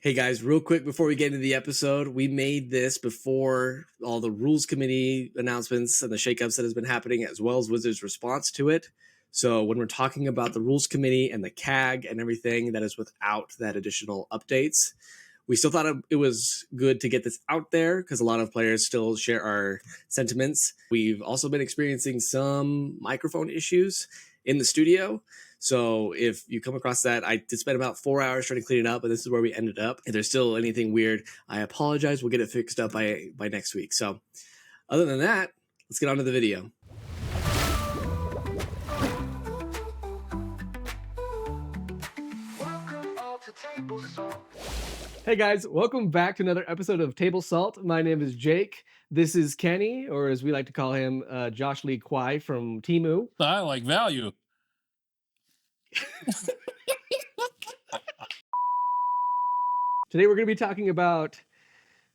Hey guys, real quick before we get into the episode, we made this before all the rules committee announcements and the shakeups that has been happening, as well as Wizards' response to it. So when we're talking about the rules committee and the CAG and everything, that is without that additional updates. We still thought it was good to get this out there because a lot of players still share our sentiments. We've also been experiencing some microphone issues in the studio. So if you come across that, I did spend about 4 hours trying to clean it up, and this is where we ended up. If there's still anything weird, I apologize. We'll get it fixed up by next week. So other than that, let's get on to the video. Hey guys, welcome back to another episode of Table Salt. My name is Jake. This is Kenny, or as we like to call him, Josh Lee Kwai from Temu. I like value. Today we're going to be talking about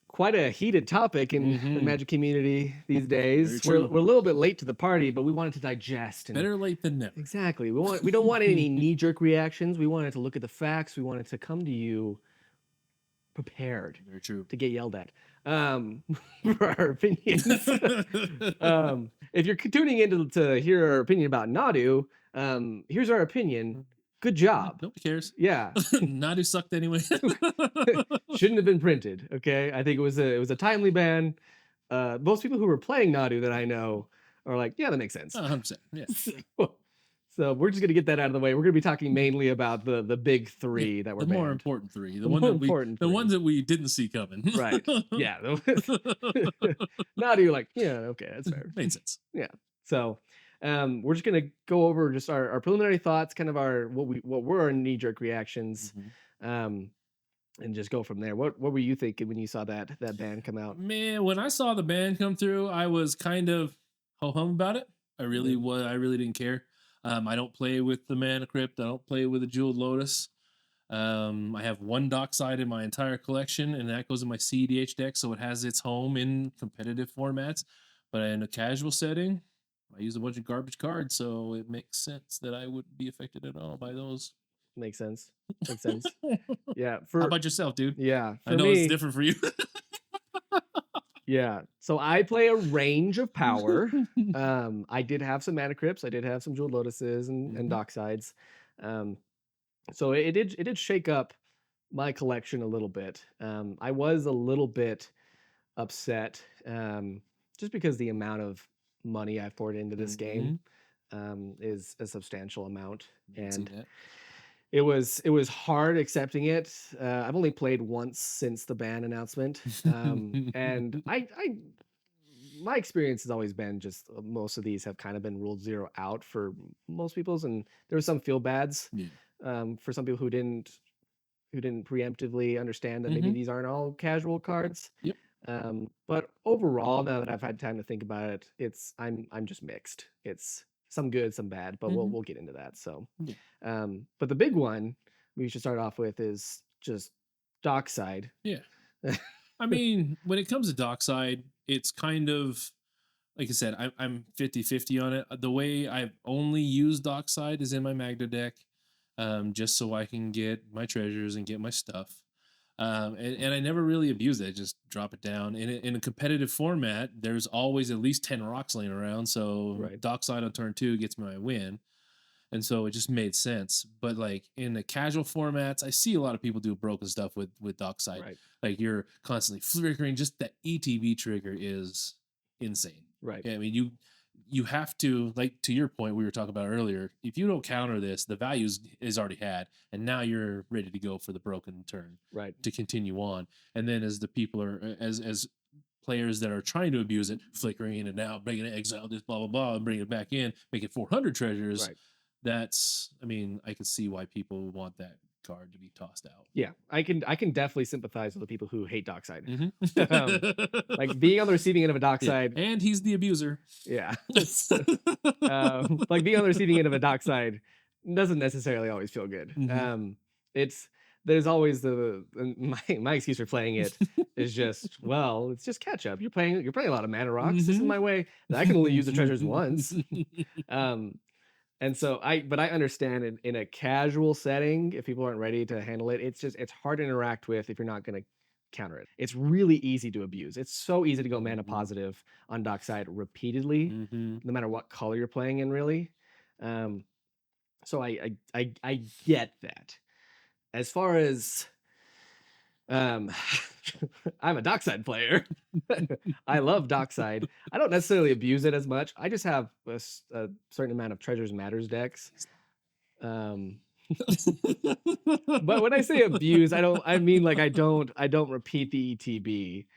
quite a heated topic in the Magic community these days. We're a little bit late to the party, but we wanted to digest. And better late than never. Exactly. We don't want any knee-jerk reactions. We wanted to look at the facts. We wanted to come to you prepared. Very true. To get yelled at for our opinions. If you're tuning in to hear our opinion about Nadu, here's our opinion. Good job. Nobody cares. Yeah. Nadu sucked anyway. Shouldn't have been printed. Okay. I think it was a timely ban. Most people who were playing Nadu that I know are like, yeah, that makes sense. 100%. Yeah. So we're just going to get that out of the way. We're going to be talking mainly about the big three that were the banned. more important three. The ones that we didn't see coming. Right. Yeah. Nadu, like, yeah, okay, that's fair. Made sense. Yeah. So we're just gonna go over just our preliminary thoughts, kind of what were our knee-jerk reactions, and just go from there. What were you thinking when you saw that ban come out? Man, when I saw the ban come through, I was kind of ho-hum about it. I really didn't care. I don't play with the Mana Crypt. I don't play with the Jeweled Lotus. I have one Dockside in my entire collection, and that goes in my CEDH deck, so it has its home in competitive formats. But in a casual setting, I use a bunch of garbage cards, so it makes sense that I wouldn't be affected at all by those. Makes sense. Makes sense. Yeah. How about yourself, dude? Yeah. I know it's different for you. Yeah. So I play a range of power. I did have some Mana Crypts. I did have some Jeweled Lotuses and Docksides. So it did shake up my collection a little bit. I was a little bit upset just because the amount of money I've poured into this game is a substantial amount, and it was hard accepting it. I've only played once since the ban announcement, and my experience has always been just most of these have kind of been ruled 0 out for most people's, and there were some feel bads for some people who didn't preemptively understand that maybe these aren't all casual cards. Yep. But overall, now that I've had time to think about it, I'm just mixed. It's some good, some bad, but we'll get into that. So, but the big one we should start off with is just Dockside. Yeah. I mean, when it comes to Dockside, it's kind of, like I said, I'm 50-50 on it. The way I've only used Dockside is in my Magda deck, just so I can get my treasures and get my stuff. And I never really abuse it. Just drop it down. In a competitive format, there's always at least 10 rocks laying around. So Dockside on turn 2 gets me my win. And so it just made sense. But like in the casual formats, I see a lot of people do broken stuff with Dockside. Right. Like you're constantly flickering. Just that ETB trigger is insane. Right. I mean, you have to, like to your point we were talking about earlier, if you don't counter this, the value is already had, and now you're ready to go for the broken turn, right, to continue on. And then as the people are, as players that are trying to abuse it, flickering in and out, bringing it, exile this, blah, blah, blah, and bring it back in, make it 400 treasures. Right. That's, I mean, I can see why people want that card to be tossed out. Yeah, I can definitely sympathize with the people who hate Dockside. Like being on the receiving end of a Dockside, and he's the abuser. Yeah, like being on the receiving end of a Dockside doesn't necessarily always feel good. There's always my excuse for playing it is just, well, it's just catch up. You're playing a lot of mana rocks. This is my way. I can only use the treasures once. And so but I understand in a casual setting, if people aren't ready to handle it, it's hard to interact with if you're not going to counter it. It's really easy to abuse. It's so easy to go mana Mhm. positive on Dockside repeatedly, Mhm. no matter what color you're playing in, really. Um, so I get that. As far as um, I'm a Dockside player. I love Dockside. I don't necessarily abuse it as much. I just have a certain amount of Treasures Matters decks. Um, but when I say abuse, I mean like I don't repeat the ETB.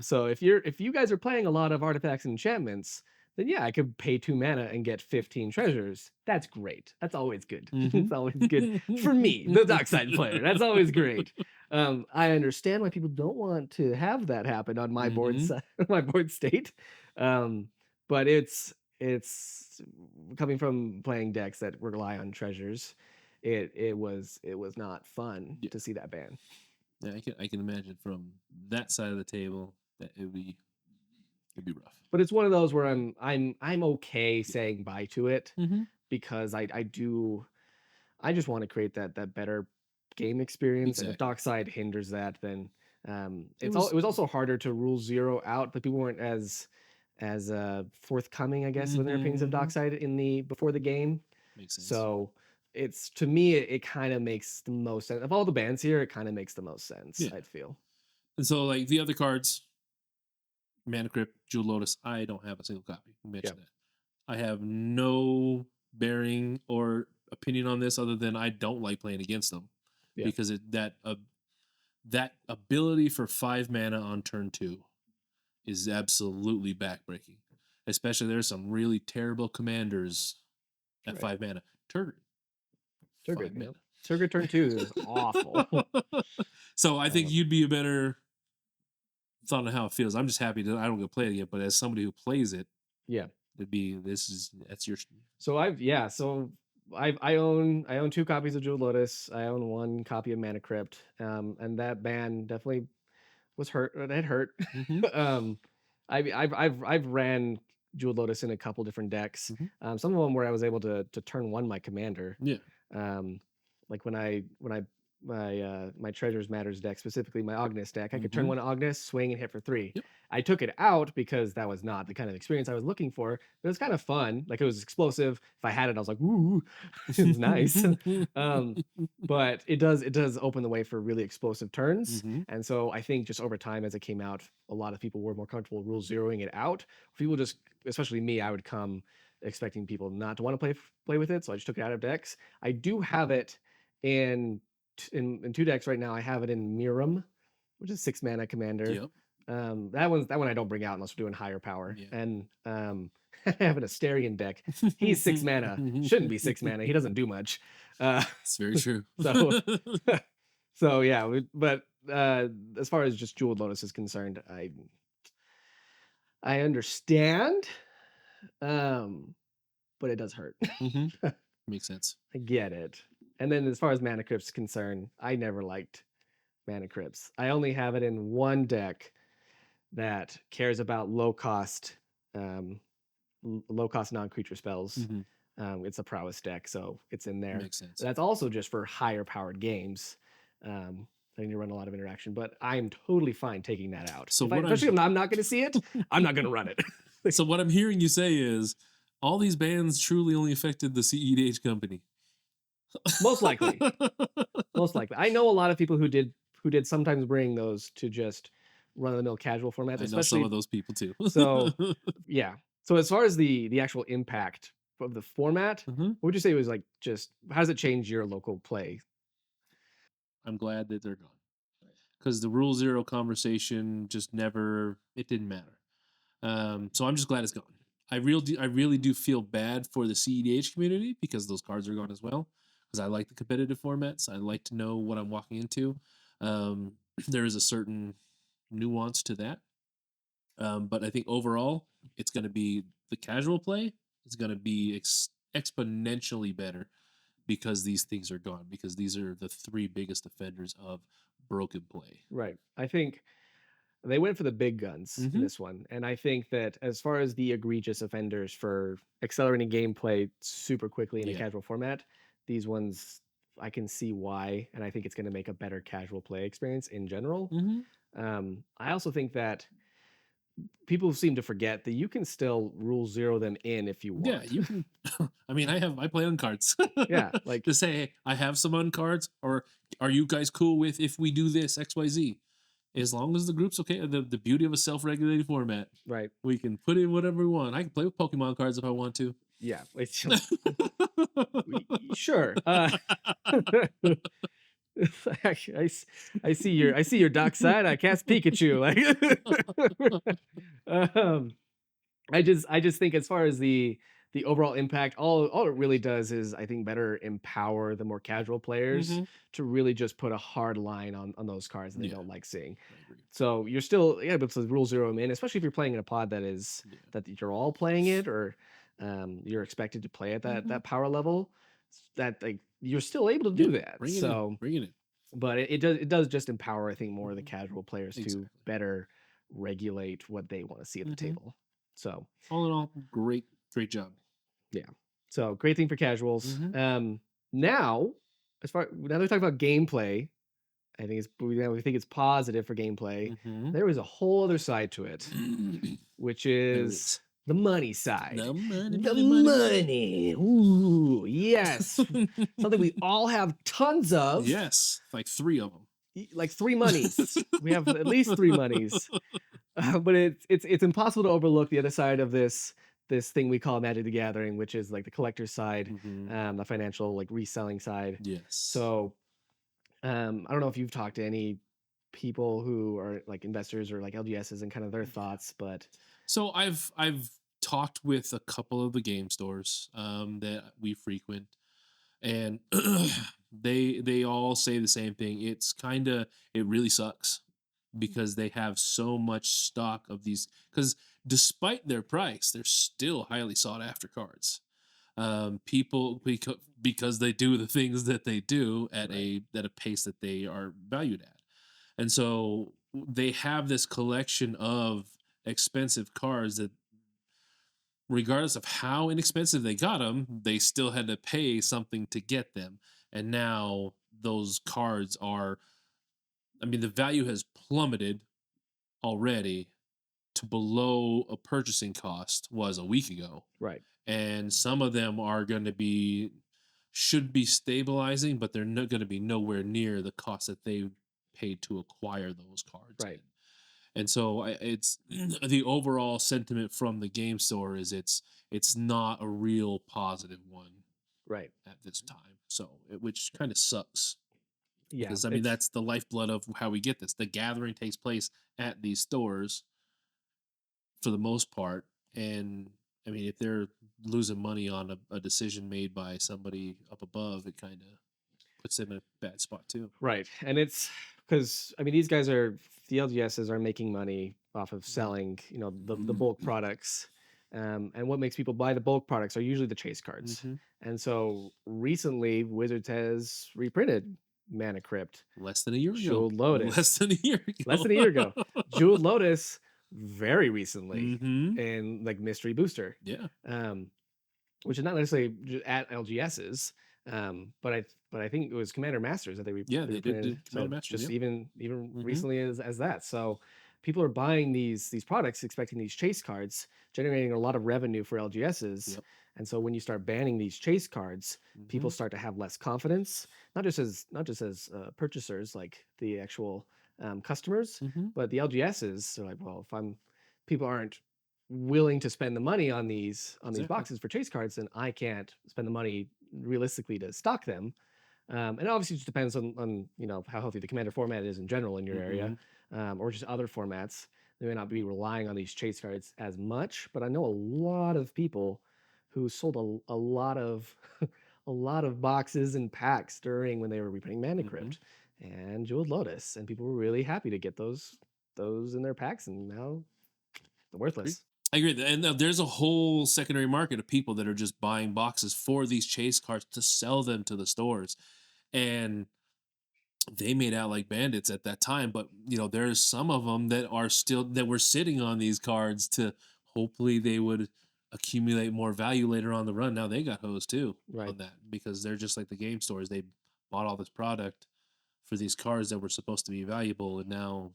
So if you guys are playing a lot of artifacts and enchantments, then yeah, I could pay 2 mana and get 15 treasures. That's great. That's always good. It's Mhm. always good for me, the Dockside player. That's always great. I understand why people don't want to have that happen on my board Mhm. my board state. Um, but it's coming from playing decks that rely on treasures. It was not fun Yeah. to see that ban. Yeah, I can imagine from that side of the table that it'd be rough. But it's one of those where I'm okay Yeah. saying bye to it Mhm. because I just want to create that better game experience. And if Exactly. Dockside hinders that, then It was it was also harder to rule zero out, but people weren't as forthcoming, I guess, with their opinions of Mhm. Dockside in the before the game. Makes sense. So it's to me it kind of makes the most sense of all the bands here. It kind of makes the most sense, Yeah. I'd feel. And so like the other cards, Mana Crypt, Jewel Lotus, I don't have a single copy. You Yeah, mentioned that. I have no bearing or opinion on this other than I don't like playing against them yeah, because that ability for 5 mana on turn 2 is absolutely backbreaking. Especially there's some really terrible commanders at right. 5 mana. Turn Turgid, 5 yeah. Turgid turn two is awful. mana. So I think Um, you'd be a better thought on how it feels. I'm just happy that I don't get to play it yet, but as somebody who plays it, yeah. it'd be that's your So I own 2 copies of Jewel Lotus. I own 1 copy of Mana Crypt. And that ban definitely was hurt. It hurt. hmm um, I've ran Jewel Lotus in a couple different decks. hmm Some of them where I was able to turn one my commander. Yeah. Um, like when I my Treasures Matters deck, specifically my Ognis deck, I could turn hmm one Ognis, swing, and hit for 3. Yep. I took it out because that was not the kind of experience I was looking for. But it was kind of fun. Like it was explosive. If I had it, I was like, "Ooh, it was nice." um, but it does open the way for really explosive turns. hmm And so I think just over time, as it came out, a lot of people were more comfortable rule zeroing it out. People just, especially me, I would come expecting people not to want to play with it, so I just took it out of decks. I do have it in in 2 decks right now. I have it in Miram, which is 6 mana commander. Yep. That one I don't bring out unless we're doing higher power. Yeah. And I have an Asterian deck. He's 6 mana. Shouldn't be 6 mana. He doesn't do much. Uh, It's very true. so so yeah. But as far as just Jeweled Lotus is concerned, I understand, um, but it does hurt. hmm Makes sense. I get it. And then as far as Mana Crypt's concerned, I never liked Mana Crypts. I only have it in 1 deck that cares about um, low cost non creature spells. hmm It's a prowess deck, so it's in there. Makes sense. That's also just for higher powered games. I need to run a lot of interaction, but I'm totally fine taking that out. So Especially if I'm not going to see it, I'm not going to run it. so what I'm hearing you say is all these bans truly only affected the CEDH company. Most likely, most likely. I know a lot of people who did sometimes bring those to just run of the mill casual formats, I know some of especially. those people too. So yeah. So as far as the actual impact of the format, hmm what would you say was like just how does it change your local play? I'm glad that they're gone because the Rule Zero conversation just never it didn't matter. So I'm just glad it's gone. I really do feel bad for the CEDH community because those cards are gone as well. Because I like the competitive formats. I like to know what I'm walking into. Um, there is a certain nuance to that. But I think overall, it's going to be the casual play. It's going to be exponentially better because these things are gone. Because these are the 3 biggest offenders of broken play. Right. I think they went for the big guns in Mm-hmm. this one, and I think that as far as the egregious offenders for accelerating gameplay super quickly in a Yeah. casual format, these ones I can see why, and I think it's going to make a better casual play experience in general. Mm-hmm. I also think that people seem to forget that you can still rule zero them in if you Yeah, want. you can. I mean, I play on cards Yeah, like to say, hey, I have some on cards, or are you guys cool with if we do this X Y Z? As long as the group's okay. The beauty of a self-regulated format, right. we can put in whatever we want. I can play with Pokemon cards if I want to. Yeah, it's sure. I I see your dark side. I cast Pikachu. Like, um, I just think as far as the overall impact, all it really does is I think better empower the more casual players Hmm. to really just put a hard line on those cards that they Yeah, don't like seeing. I agree. So you're still able to rule zero them in, especially if you're playing in a pod that is Yeah. that you're all playing it, or you're expected to play at Hmm. that power level. That like you're still able to Yeah, do that. bring it in. So, Bring it in. but it does just empower I think more of the Hmm. casual players to Exactly. better regulate what they want to see at the Hmm. table. So All in all, great job. yeah. So great thing for casuals. Hmm. Now, now that we talk about gameplay, I think we think it's positive for gameplay. Hmm. There is a whole other side to it, which There is is the money side. the money, The money, money, money. money. Ooh, yes. Something we all have tons of. Yes, like three of them. Like three monies. We have at least three monies. But it's impossible to overlook the other side of this thing we call Magic the Gathering, which is like the collector's side, Hmm. the financial like reselling side. Yes. So I don't know if you've talked to any people who are like investors or like LGSs and kind of their Yeah. thoughts, but So I've talked with a couple of the game stores that we frequent, and they all say the same thing. It's kind of, it really sucks because they have so much stock of these, because despite their price, they're still highly sought after cards. People, because they do the things that they do right, at a pace that they are valued at. And so they have this collection of expensive cards that, regardless of how inexpensive they got them, they still had to pay something to get them. And now those cards are, I mean, the value has plummeted already to below a purchasing cost was a week ago. right, And some of them are going to be, should be stabilizing, but they're not going to be nowhere near the cost that they paid to acquire those cards right, in. And so it's the overall sentiment from the game store is it's not a real positive one right. at this time. So which kind of sucks, Yeah, because I mean it's that's the lifeblood of how we get this. The gathering takes place at these stores for the most part, and I mean if they're losing money on a decision made by somebody up above, it kind of puts them in a bad spot too. right. And it's because I mean these guys are the LGSs are making money off of selling, the bulk products. And what makes people buy the bulk products are usually the chase cards. Mm-hmm. And so recently Wizards has reprinted Mana Crypt, Less than a year ago. Jeweled Less Lotus, than a year less ago. than a year ago. Jeweled Lotus very recently Mm-hmm. in like mystery booster. Yeah. Um, which is not necessarily at LGS's, but I think it was Commander Masters that Yeah, they they did reprinted. do Commander So Masters. just Yep. even Mm-hmm. recently as that. So people are buying these products expecting these chase cards, generating a lot of revenue for LGS's. Yep. And so when you start banning these chase cards, Mm-hmm. people start to have less confidence, not just as purchasers like the actual customers, Mm-hmm. but the LGS's. They're like, well, if I'm people aren't willing to spend the money on these Exactly. boxes for chase cards, then I can't spend the money realistically to stock them. And it obviously just depends on how healthy the commander format is in general in your area, Mm-hmm. or just other formats. They may not be relying on these chase cards as much, but I know a lot of people who sold a lot of a lot of boxes and packs during when they were reprinting Mana Mm-hmm. Crypt and Jeweled Lotus, and people were really happy to get those in their packs, and now they're Agree. worthless. I agree. And there's a whole secondary market of people that are just buying boxes for these chase cards to sell them to the stores. And they made out like bandits at that time. But there's some of them that are still that were sitting on these cards to hopefully they would accumulate more value later on the run. Now they got hosed too Right. on that because they're just like the game stores. They bought all this product for these cards that were supposed to be valuable, and now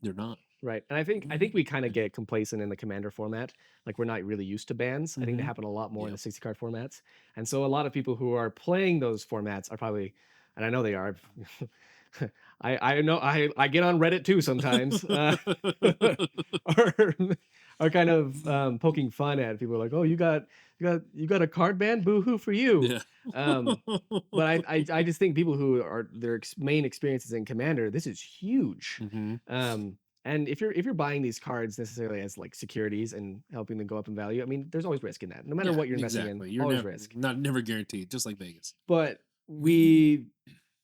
they're not. Right. And I think we kind of get complacent in the commander format. Like we're not really used to bans. I think they Mm-hmm. happen a lot more in the Yep. 60 card formats. And so a lot of people who are playing those formats are probably, and I know they are. I know I get on Reddit too sometimes. Are are kind of poking fun at people like, "Oh, you got a card ban? Boo hoo for you." Yeah. Um but I just think people who are their main experiences in Commander, this is huge. Mm-hmm. Um, and if you're buying these cards necessarily as like securities and helping them go up in value, I mean, there's always risk in that. No matter Yeah, what you're investing in, exactly. You're always never risk. not never guaranteed, just like Vegas. But we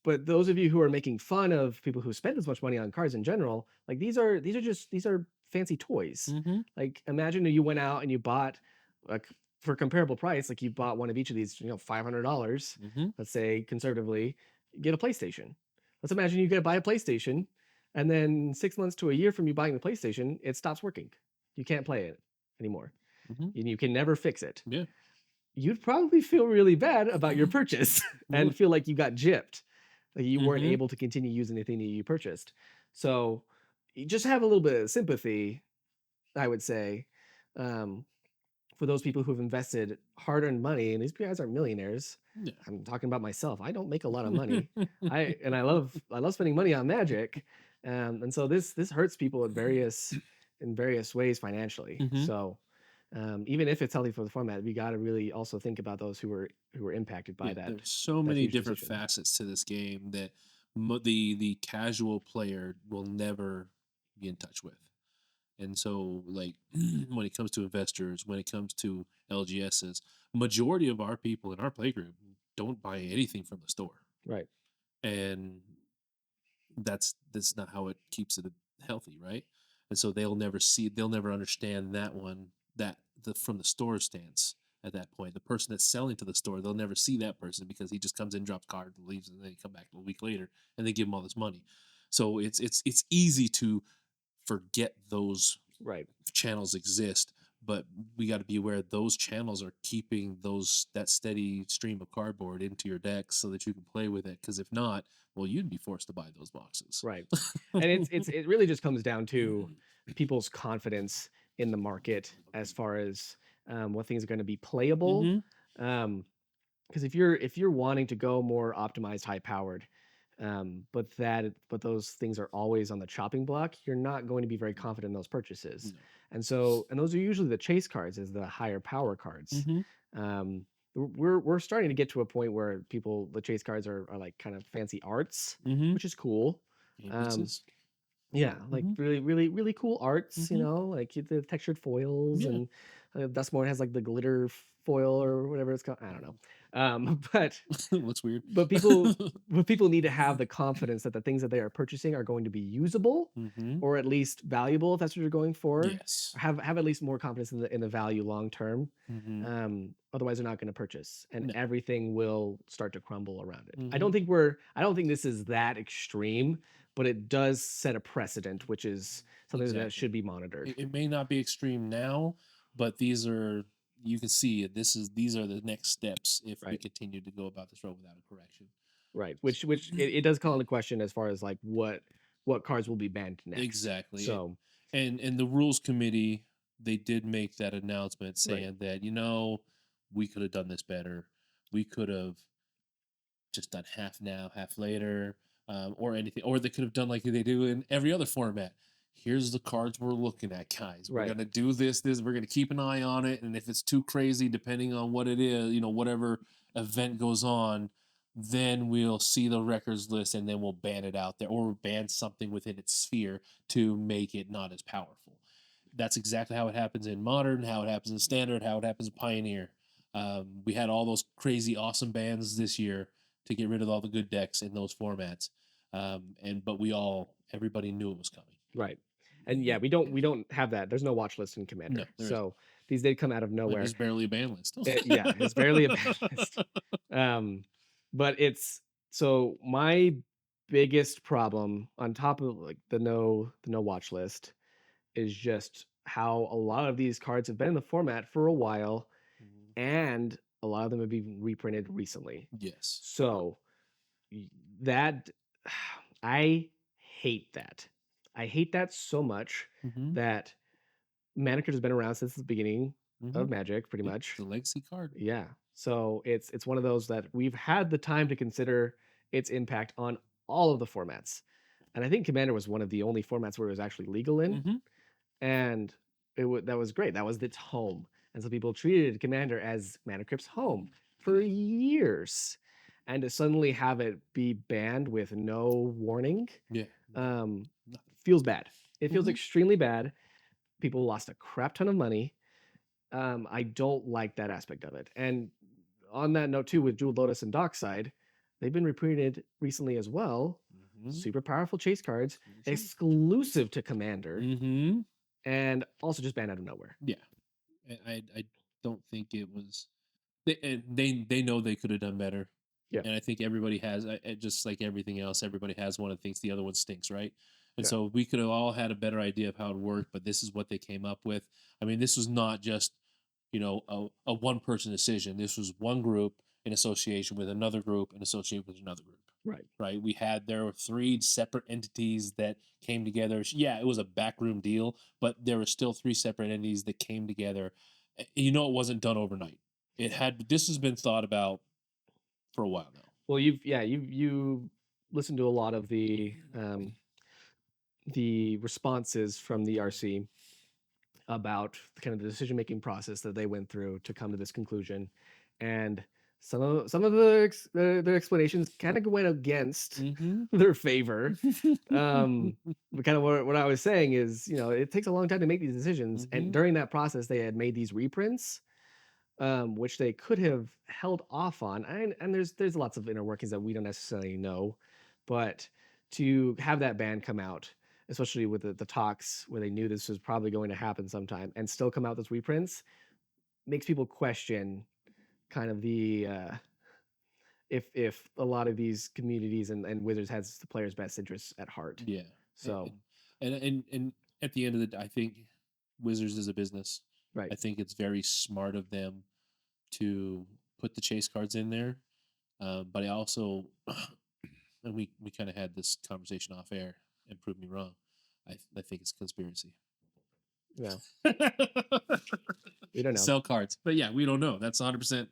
but those of you who are making fun of people who spend as much money on cards in general, like these are fancy toys. Mm-hmm. Like imagine if you went out and you bought like for comparable price, like you bought one of each of these, $500, Mm-hmm. let's say conservatively, get a PlayStation. Let's imagine you get to buy a PlayStation, and then 6 months to a year from you buying the PlayStation, it stops working. You can't play it anymore. Mm-hmm. And you can never fix it. Yeah. You'd probably feel really bad about your purchase Would. and feel like you got gypped, like you weren't Mm-hmm. able to continue using the thing that you purchased. So you just have a little bit of sympathy, I would say, um, for those people who've invested hard-earned money, and these guys are millionaires. Yeah. I'm talking about myself. I don't make a lot of money. I love spending money on Magic, and so this hurts people in various ways financially. Mm-hmm. So even if it's healthy for the format, we got to really also think about those who were impacted by Yeah, that there's so that many huge different decision. facets to this game that the casual player will never be in touch with. And so, like, when it comes to investors, when it comes to LGSs, majority of our people in our playgroup don't buy anything from the store, Right. and that's not how it keeps it healthy, right? And so they'll never understand that one that the from the store stance at that point. The person that's selling to the store, they'll never see that person because he just comes in, drops card, leaves, and then he come back a week later and they give him all this money. So it's easy to forget those Right. channels exist, but we got to be aware those channels are keeping that steady stream of cardboard into your deck so that you can play with it. Because if not, well, you'd be forced to buy those boxes. Right. And it really just comes down to people's confidence in the market as far as what things are going to be playable. Mm-hmm. Um, because if you're wanting to go more optimized, high powered, but those things are always on the chopping block, you're not going to be very confident in those purchases. No. And those are usually the chase cards, as the higher power cards. Mm-hmm. Um, we're starting to get to a point where the chase cards are like kind of fancy arts, Mm-hmm. which is cool. Game Um, pieces. yeah, like Mm-hmm. really, really, really cool arts, Mm-hmm. like the textured foils, Yeah. and Dustmore has like the glitter foil or whatever it's called. I don't know. But Looks weird. but people but people need to have the confidence that the things that they are purchasing are going to be usable, Mm-hmm. or at least valuable if that's what you're going for. Yes. Have at least more confidence in the value long term. Mm-hmm. Otherwise, they're not going to purchase, and No. everything will start to crumble around it. I Mm-hmm. don't think this is that extreme, but it does set a precedent, which is something that Exactly. should be monitored. It may not be extreme now, but you can see it. These are the next steps if we Right. continue to go about this road without a correction. Right. Which it does call into question as far as like what cards will be banned next. Exactly. So And the rules committee, they did make that announcement right. saying that, we could have done this better. We could have just done half now, half later, or anything, or they could have done like they do in every other format. Here's the cards we're looking at, guys. We're Right. gonna do this. We're gonna keep an eye on it, and if it's too crazy, depending on what it is, whatever event goes on, then we'll see the records list, and then we'll ban it out there, or ban something within its sphere to make it not as powerful. That's exactly how it happens in Modern, how it happens in Standard, how it happens in Pioneer. We had all those crazy, awesome bans this year to get rid of all the good decks in those formats. But everybody knew it was coming. Right. And yeah, we don't have that. There's no watch list in No, Commander. there isn't. So these did come out of nowhere. There's barely a ban list. Yeah, it's barely a bad list. But it's so my biggest problem on top of like the no watch list is just how a lot of these cards have been in the format for a while, Mhm. and a lot of them have been reprinted recently. Yes. So y- that I hate that. I hate that so much Mhm. that Mana Crypt has been around since the beginning of Mhm. Magic, pretty Yeah, much. the legacy card. Yeah. So it's one of those that we've had the time to consider its impact on all of the formats. And I think Commander was one of the only formats where it was actually legal in, Mhm. and that was great. That was its home. And so people treated Commander as Mana Crypt's home for years. And to suddenly have it be banned with no warning Yeah. No, um nothing. feels bad. It feels Mhm. extremely bad. People lost a crap ton of money. I don't like that aspect of it. And on that note, too, with Jewel Lotus and Dockside, they've been reprinted recently as well. Mhm. Super powerful chase cards, Very true. exclusive to Commander, Mhm. and also just banned out of nowhere. Yeah. I don't think it was they know they could have done better. Yeah, And I think everybody has just like everything else, everybody has one that thinks the other one stinks, right? And yeah. so we could have all had a better idea of how it worked, but this is what they came up with. I mean, this was not just, a one person decision. This was one group in association with another group in association with another group. Right. Right. There were three separate entities that came together. Yeah, it was a backroom deal, but there were still three separate entities that came together. It wasn't done overnight. This has been thought about for a while now. Well, you listened to a lot of the responses from the RC about kind of the decision making process that they went through to come to this conclusion, and some of their explanations kind of went against Mhm. their favor. But kind of what I was saying is, it takes a long time to make these decisions, and Mhm. during that process, they had made these reprints, which they could have held off on. And there's lots of inner workings that we don't necessarily know, but to have that ban come out, especially with the talks where they knew this was probably going to happen sometime, and still come out with reprints, makes people question kind of the if a lot of these communities and Wizards has the players' best interests at heart. Yeah. And So and at the end of the day, I think Wizards is a business. right. I think it's very smart of them to put the chase cards in there. But I also, and we kind of had this conversation off air and prove me wrong. I think it's conspiracy. Yeah, we don't know. Sell cards, but yeah, we don't know. That's 100%.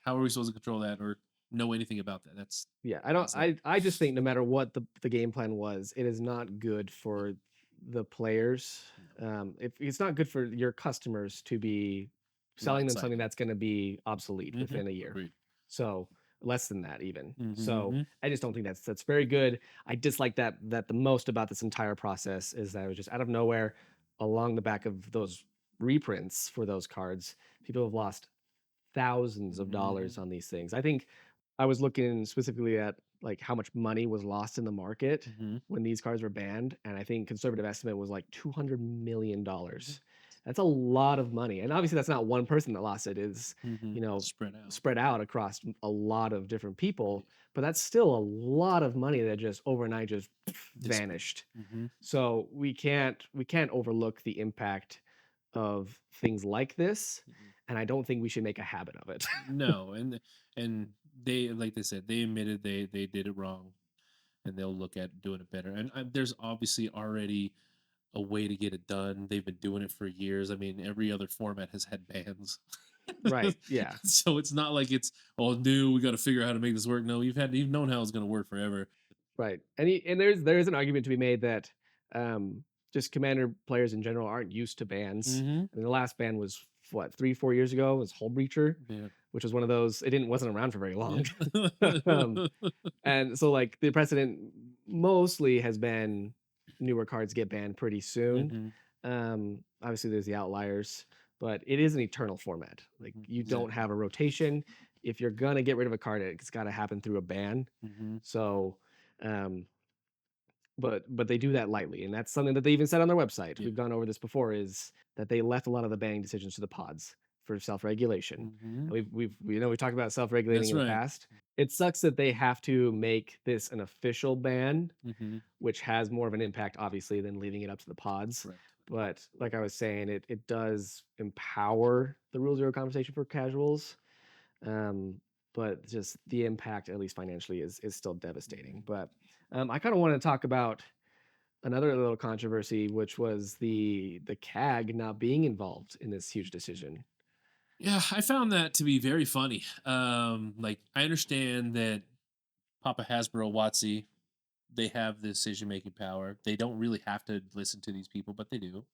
How are we supposed to control that or know anything about that? Yeah, I don't. That's I just think no matter what the game plan was, it is not good for the players. no, If it's not good for your customers to be not selling them something excited. that's going to be obsolete within a year. Agreed. So less than that even. So Mm-hmm. I just don't think that's very good. I dislike that the most about this entire process is that it was just out of nowhere, along the back of those reprints for those cards. People have lost thousands of Mm-hmm. dollars on these things. I think I was looking specifically at like how much money was lost in the market Mm-hmm. when these cards were banned, and I think conservative estimate was like Mm-hmm. $200 million. That's a lot of money, and obviously that's not one person that lost it. Is Mm-hmm. you know Spread out. spread out across a lot of different Yeah. people, but that's still a lot of money that just overnight just Disappeared. vanished. Mm-hmm. So we can't overlook the impact of things like this, Mm-hmm. and I don't think we should make a habit of it. No, and they like they said they admitted they did it wrong, and they'll look at doing it better. And there's obviously already a way to get it done. They've been doing it for years. I mean, every other format has had bans. Right. Yeah. So it's not like it's all new. We got to figure out how to make this work. No, you've known how it's going to work forever. Right. And there's an argument to be made that um, just commander players in general aren't used to bans. Mm-hmm. I mean, the last ban was what 3 4 years ago. It was Hull Breacher, Yeah. which was one of those. It didn't wasn't around for very long. um, Yeah. and so like the precedent mostly has been newer cards get banned pretty soon. Mm-hmm. Obviously, there's the outliers, but it is an eternal format. Like you don't Exactly. have a rotation. If you're gonna get rid of a card, it's got to happen through a ban. Mm-hmm. So, um, but they do that lightly, and that's something that they even said on their website. Yeah. We've gone over this before. Is that they left a lot of the banning decisions to the pods for self-regulation. Hmm. And we talked about self-regulating That's in the right. past. It sucks that they have to make this an official ban, Hmm. which has more of an impact, obviously, than leaving it up to the pods. Correct. But like I was saying, it does empower the rule zero conversation for casuals. Um, but just the impact, at least financially, is still devastating. But I kind of want to talk about another little controversy, which was the CAG not being involved in this huge decision. Yeah, I found that to be very funny. Like I understand that Papa Hasbro, Watsy, they have the decision making power. They don't really have to listen to these people, but they do.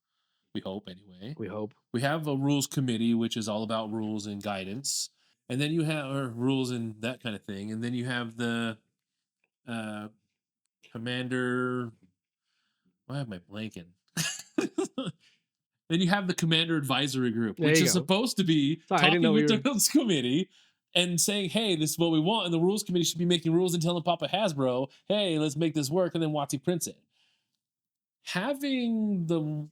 We hope anyway. We hope. We have a rules committee, which is all about rules and guidance, and then you have or rules and that kind of thing, and then you have the uh, commander. Why am I blanking? Then you have the commander advisory group, There which you is go. supposed to be Sorry, I didn't know talking we with were. the rules committee and saying, hey, this is what we want. And the rules committee should be making rules and telling Papa Hasbro, hey, let's make this work. And then Watsy prints it. Having the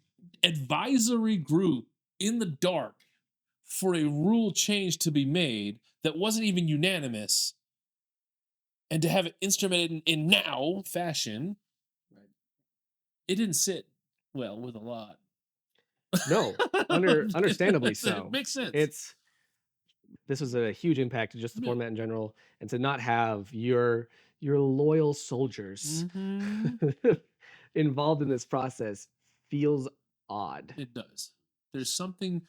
advisory group in the dark for a rule change to be made that wasn't even unanimous and to have it instrumented in now fashion, Right. it didn't sit well with a lot. No, understandably It so. makes sense. It's this was a huge impact to just the Yeah. format in general, and to not have your loyal soldiers Hmm. involved in this process feels odd. It does. There's something,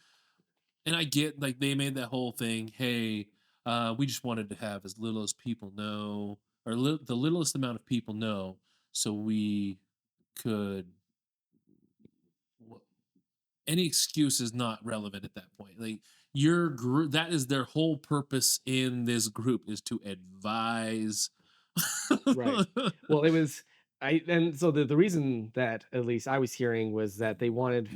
and I get like they made that whole thing. Hey, we just wanted to have as little as people know, or the littlest amount of people know, so we could. wh- Any excuse is not relevant at that point. Like your group, that is their whole purpose in this group is to advise. Right. Well, it was and so the reason that at least I was hearing was that they wanted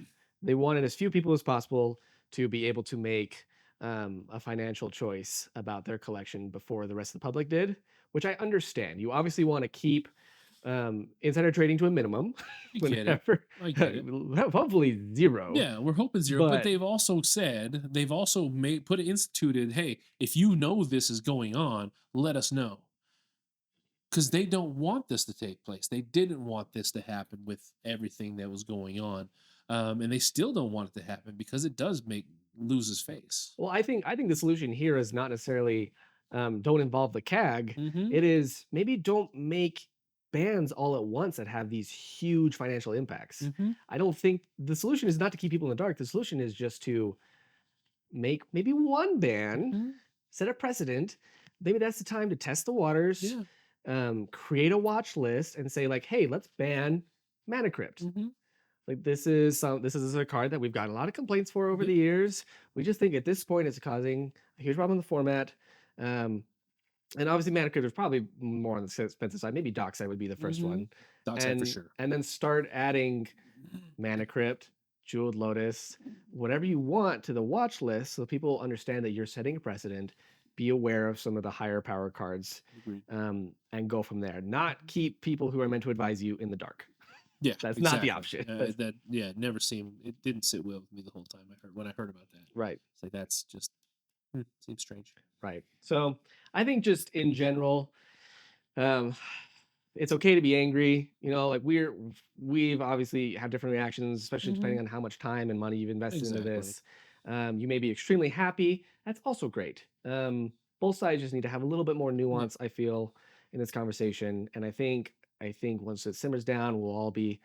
as few people as possible to be able to make a financial choice about their collection before the rest of the public did, which I understand. You obviously want to keep insider trading to a minimum I get it. whenever, I get it. hopefully zero. Yeah, we're hoping zero, but But they've also made put it instituted, hey, if you know this is going on, let us know. Because they don't want this to take place. They didn't want this to happen with everything that was going on. And they still don't want it to happen because it does make lose his face. well, I think the solution here is not necessarily don't involve the CAG. Mm-hmm. It is maybe don't make bans all at once that have these huge financial impacts. Mm-hmm. I don't think the solution is not to keep people in the dark. The solution is just to make maybe one ban, Mm-hmm. set a precedent. Maybe that's the time to test the waters, Yeah. create a watch list, and say like, hey, let's ban Mana Crypt. Mm-hmm. Like this is a card that we've gotten a lot of complaints for over Yep. the years. We just think at this point it's causing a huge problem in the format. Um, and obviously Mana Crypt is probably more on the expensive side. Maybe Dockside would be the first Mm-hmm. one, Dockside for and sure. and then start adding Mana Crypt, Jeweled Lotus, whatever you want to the watch list, so people understand that you're setting a precedent. Be aware of some of the higher power cards, Agreed. and go from there. Not keep people who are meant to advise you in the dark. Yeah, That's not the exactly. option. That yeah, never seemed it didn't sit well with me the whole time I heard about that. Right. It's like that's just seems strange. Right. So I think just in general, um, it's okay to be angry. Like we've obviously have different reactions, especially Mm-hmm. depending on how much time and money you've invested into Exactly. this. You may be extremely happy. That's also great. Both sides just need to have a little bit more Yeah. nuance, I feel, in this conversation. And I think once it simmers down, we'll all be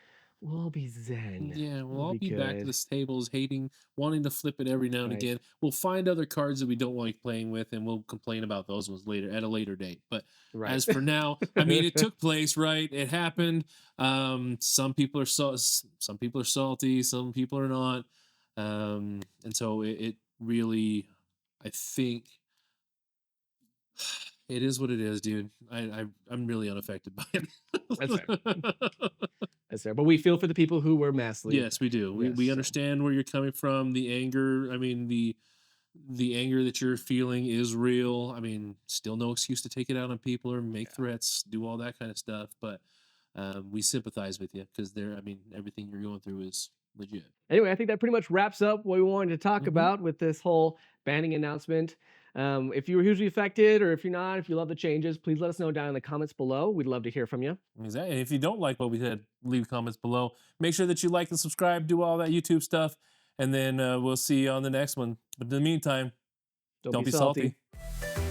zen. Yeah, we'll We'll all be be back to good. this tables, hating, wanting to flip it every now and Right. again. We'll find other cards that we don't like playing with, and we'll complain about those ones later at a later date. But Right. as for now, I mean, it took place, right? It happened. Some people are some people are salty, some people are not, and so it really, I think, it is what it is, dude. I'm really unaffected by That's fair. it. That's fair. But we feel for the people who were massively. Yes, we do. Yes. We So understand where you're coming from. The anger, I mean, the anger that you're feeling is real. I mean, still no excuse to take it out on people or make yeah. threats, do all that kind of stuff. But we sympathize with you because I mean, everything you're going through is legit. Anyway, I think that pretty much wraps up what we wanted to talk Hmm. about with this whole banning announcement. If you were hugely affected, or if you're not, if you love the changes, please let us know down in the comments below. We'd love to hear from you. Exactly. And if you don't like what we said, leave comments below. Make sure that you like and subscribe, do all that YouTube stuff, and then we'll see you on the next one. But in the meantime, Don't don't be be salty. salty.